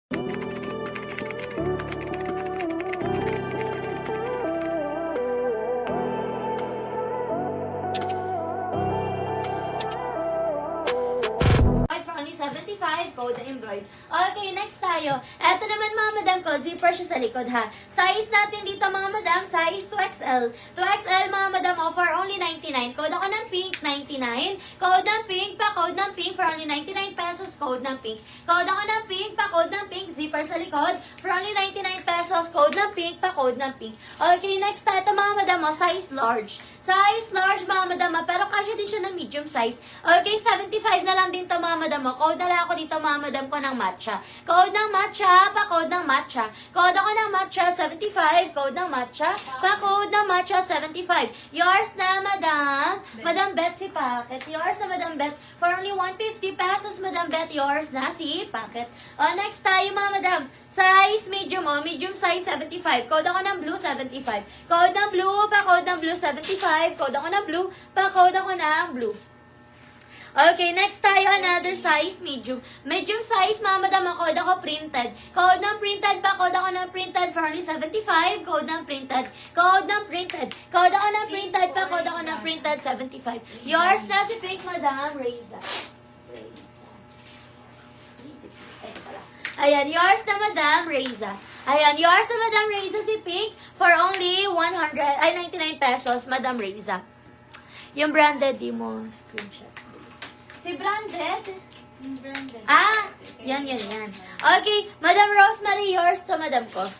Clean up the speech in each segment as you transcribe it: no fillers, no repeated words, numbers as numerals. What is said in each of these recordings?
For only 75, code na embroid. Okay, next tayo. Eto naman mga madam ko, zipper siya sa likod ha. Size natin dito mga madam, size 2XL. 2XL mga madam mo, for only 99. Code ako ng pink, 99. Code ng pink, pa-code ng pink, for only 99 pesos, code ng pink. Code ako ng pink, pa-code ng pink, zipper sa likod, for only 99 pesos, code ng pink, pa-code ng pink. Okay, next tayo mga madam mo, size large. Size large mga madam, pero kasya din siya ng medium size. Okay, 75 na lang din to mga madam mo. Code na lang ako dito mga madam ko ng matcha. Code ng matcha, pa-code ng matcha. Code ako ng matcha, 75. Code ng matcha, pa-code ng matcha, 75. Yours na madam. Madam Betsy Packet. Yours na madam Bet. For only 150 pesos madam Bet. Yours na si Packet. Next tayo mga madam. Size medium medium size 75. Code ako ng blue, 75. Code ng blue, pa-code ng blue, 75. Code ako ng blue, pa-code ako ng blue. Okay, next tayo, another size, medium. Medium size, mga madam, code ako printed. Code ng printed pa, code ako ng printed for only 75. Code ng printed. Code ng printed. Code ako ng printed pa, code ako ng printed, 75. Yours na si Pink, madam, Reza. Ayan, yours na madam, Reza. Ayan, yours na madam, Reza si Pink for only 99 pesos, madam Reza. Yung branded, di mo screenshot. Si branded? Yan. Okay, Madam Rosemary, yours to madam ko.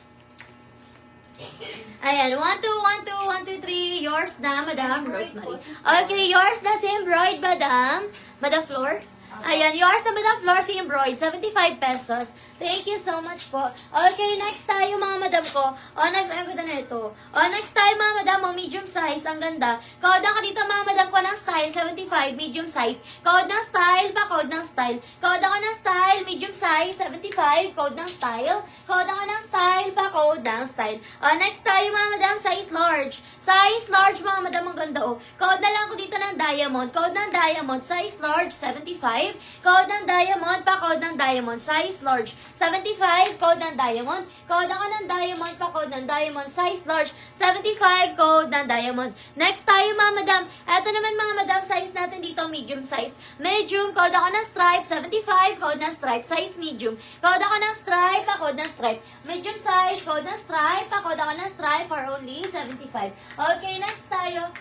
Ayan, 1, 2, 1, 2, 1, 2, 3, yours na, Madam Rosemary. Okay, yours na si embroid, madam. Madam Flor. Ayan, yours na Madam Flor, si embroid, 75 pesos. Thank you so much po. Okay, next tayo mga madam ko. Next tayo mga madam, medium size, ang ganda. Code ako dito mga madam ko ng style, 75, medium size. Code ng style, pa-code ng style. Code ako ng style, medium size, 75, code ng style. Code ako ng style, pa-code ng style. Next tayo mga madam, size large. Size large mga madam, ang ganda oh. Code na lang ko dito ng diamond. Code ng diamond, size large, 75. Code ng diamond, pa-code ng diamond, size large. 75, code ng diamond. Code ako ng diamond, pa-code ng diamond, size large. 75, code ng diamond. Next tayo mga madam. Ito naman mga madam, size natin dito, medium size. Medium, code ako ng stripe, 75, code ng stripe, size medium. Code ako ng stripe, pa-code ng stripe. Medium size, code ng stripe, pa-code ako ng stripe for only 75. Okay, next tayo.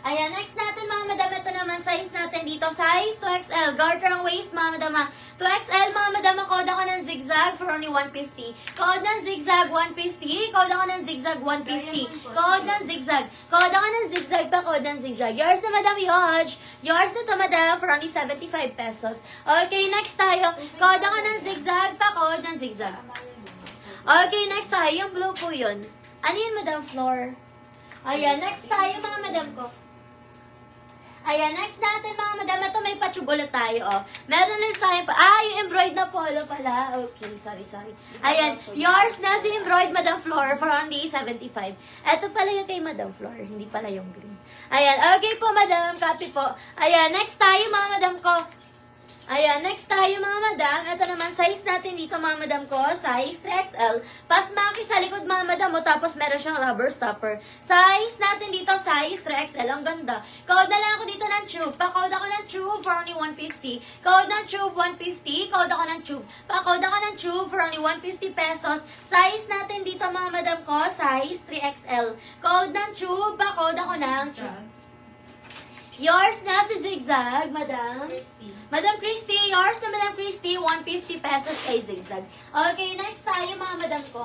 Ayan, next natin mga madam, ito naman size natin dito, size 2XL, garter ang waist mga madam. 2XL mga madam, code ako ng zigzag for only 150. Code ng zigzag 150, code ako ng zigzag 150. Code ng zigzag. Code ako ng zigzag pa, code ng zigzag. Yours na madam, Yodge. Yours na to madam for only 75 pesos. Okay, next tayo. Code ako ng zigzag pa, code ng zigzag. Okay, next tayo, yung blue po yun. Ano yun madam, Floor? Ayan, next tayo mga madam ko. Ayan, next natin mga madam, ito may patsubola tayo, oh. Meron ulit tayo pa. Yung embroid na polo pala. Okay, sorry. Ayan, yours na si embroid, Madam Flor, for only 75. Ito pala yung kay Madam Flor, hindi pala yung green. Ayan, okay po madam, copy po. Ayan, next tayo mga madam ko. Ayan, next tayo mga madam. Ito naman, size natin dito mga madam ko, size 3XL. Pasmaki sa likod mga madam mo, tapos meron siyang rubber stopper. Size natin dito, size 3XL. Ang ganda. Code na lang ako dito ng tube. Pa-code ako ng tube for only 150. Code ng tube, 150. Code ako ng tube. Pa-code ako ng tube for only 150 pesos. Size natin dito mga madam ko, size 3XL. Code ng tube, pa-code ako ng tube. Yours na si Zigzag, Madam. Madam Christy, yours na Madam Christy, 150 pesos kay Zigzag. Okay, next tayo mga madam ko.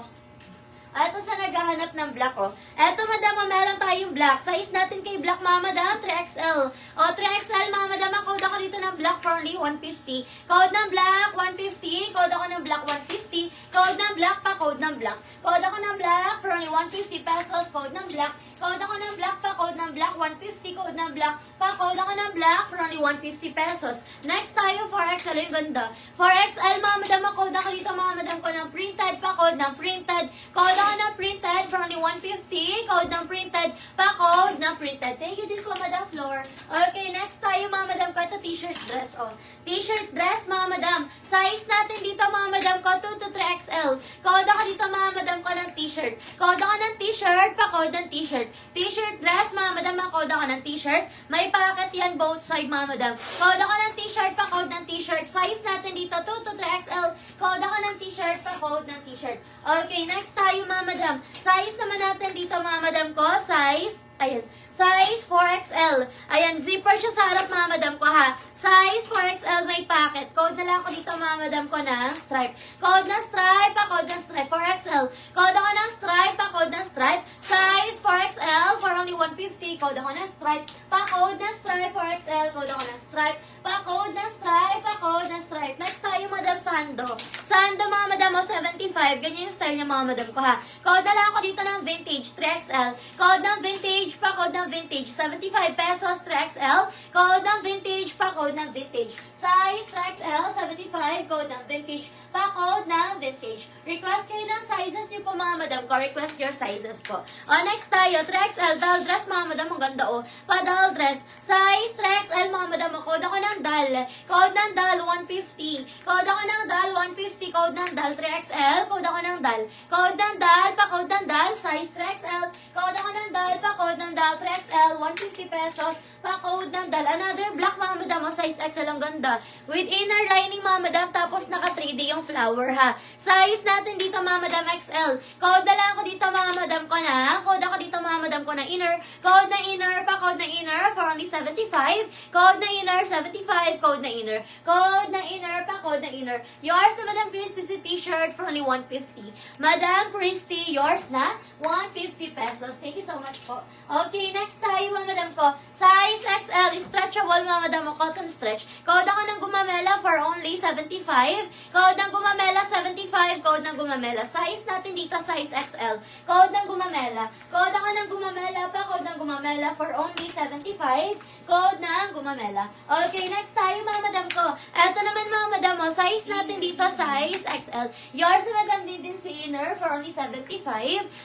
Ito sa naghahanap ng black, oh. Ito, madam, meron tayong black. Size natin kay black, mga madam, 3XL. 3XL, mga madam, ang code ako dito ng black for only 150. Code ng black, 150. Code ako ng black, 150. Code ng black, pa code ng black. Code ako ng black for only 150 pesos. Code ng black. Code ako ng black, pa code ng black, 150. Code ng black, pa code ako ng black for only 150 pesos. Next tayo, 4XL, yung ganda. 4XL, mga madam, ang code ako dito, mga madam ko ng printed, pa code ng printed. Code ako ng printed for only 150. Code ng printed, pa-code ng printed. Thank you din po, Madam Flor. Okay, next tayo, mga madam ko. Ito, t-shirt dress, oh. T-shirt dress, mga madam. Size natin dito, mga madam ko, 2 to 3XL. Code ako dito, mga madam ko, ng t-shirt. Code ako ng t-shirt, pa-code ng t-shirt. T-shirt dress, mga madam, code ako ng t-shirt. May packet yan, both side, mga madam. Code ako ng t-shirt, pa-code ng t-shirt. Size natin dito, 2 to 3XL. Code ako ng t-shirt, pa-code ng t-shirt. Okay, next tayo, mga madam. Size naman natin dito, mga madam ko. Size, ayan. Size 4XL. Ayan, zipper siya sa harap, mga madam ko, ha. Size 4XL, may packet. Code na lang ako dito, mga madam ko, ng stripe. Code ng stripe, pa-code ng stripe. 4XL. Code ako ng stripe, pa-code ng stripe. Size 4XL for only 150. Code ako ng stripe, pa-code ng stripe. 4XL. Code ako ng stripe, pa-code ng stripe. Pa-code ng stripe. Next tayo, madam, sando. Sando, mga madam, 75. Ganyan yung style niya, mga madam ko, ha. Code na lang ako dito ng vintage, 3XL. Code ng vintage, pa-code ng vintage, 75 pesos, 3XL. Code ng vintage, pa-code ng vintage. Size, 3XL, 75. Code ng vintage, pa-code ng vintage. Request kayo ng sizes niyo po, mga madam ko. Request your sizes po. O, next tayo, 3XL, doll dress, mga madam. Ang ganda, oh. Pa-doll dress. Size, 3XL, mga madam. Code ako ng doll. Code ng doll, 150. Code ako ng doll, 150. Code ng doll, 3XL. Code ako ng doll. Code ng doll, pa-code ng doll. Size, 3XL. Code ako ng doll, pa-code ng doll, 3XL. 150 pesos. Pa-code ng doll. Another black, mga madam. Size XL, ang ganda. With inner lining, mga madam. Tapos naka 3D yung flower, ha. Size natin dito, mga madam, XL. Code na lang ako dito, mga madam ko na. Code ako dito, mga madam ko na inner. Code na inner, pa-code na inner for only 75. Code na inner, 75. Code na inner. Code na inner, pa-code na inner. Yours na, Madam Christy, si t-shirt for only 150. Madam Christy, yours na, 150 pesos. Thank you so much po. Okay, next tayo, mga madam ko. Size XL, stretchable, mga madam mo, cotton stretch. Code ako ng gumamela for only 75. Code ng gumamela, 75. Code ng gumamela. Size natin dito, size XL. Code ng gumamela. Code ako ng gumamela pa. Code ng gumamela for only 75. Code ng gumamela. Okay, next tayo, mga madam ko. Eto naman, mga madam mo. Size natin dito, size XL. Yours, Madam Dindin Sinner for only 75.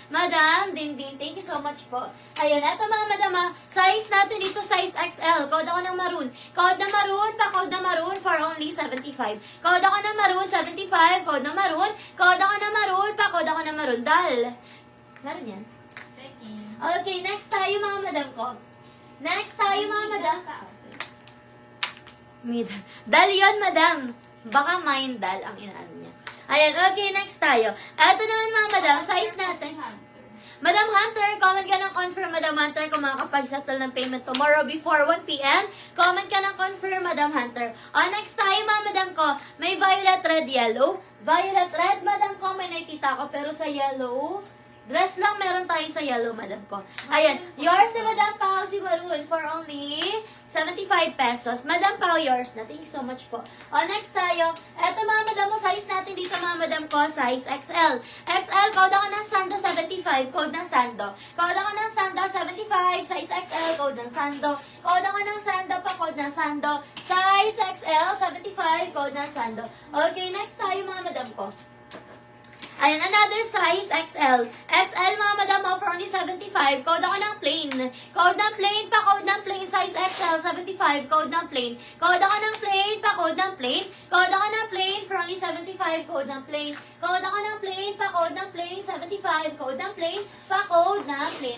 Madam Dindin, thank you so much po. Ayan, eto, mga madam ha. Size natin dito, size XL. Code ako ng maroon. Code ng maroon pa. Code ng maroon for only 75. Code ako ng maroon, 75. Code ng maroon. Code ako ng maroon pa. Code ako ng maroon. Dal. Meron yan? Okay, next tayo, mga madam ko. Next tayo, mga madam. Dal yun, madam. Baka mind dal ang inaan niya. Ayan, okay, next tayo. Ito naman, mga madam, size natin. Madam Hunter, comment ka ng confirm, Madam Hunter, kung makakapag-settle ng payment tomorrow before 1 p.m. Comment ka ng confirm, Madam Hunter. O, next tayo, mga madam ko. May violet, red, yellow. Violet, red, madam ko, may nakikita ko, pero sa yellow, dress lang meron tayo sa yellow, madam ko. Ayan, yours na, Madam Pao, si Maroon for only 75 pesos. Madam Pao, yours na. Thank you so much po. O, next tayo. Eto, mga madam mo, size natin dito, mga madam ko, size XL. XL, code ako ng Sando 75, code ng Sando. Code ako ng Sando 75, size XL, code ng Sando. Code ako ng Sando pa, code ng Sando. Size XL, 75, code ng Sando. Okay, next tayo, mga madam ko. Ayan, another size, XL. XL, mga madam mo, for only 75. Code ako ng plain. Code ng plain pa, code ng plain. Size XL, 75. Code ng plain. Code ako ng plain pa, code ng plain. Code ako ng plain, for only 75. Code ng plain. Code ako ng plain pa, code ng plain. 75. Code ng plain pa, code ng plain.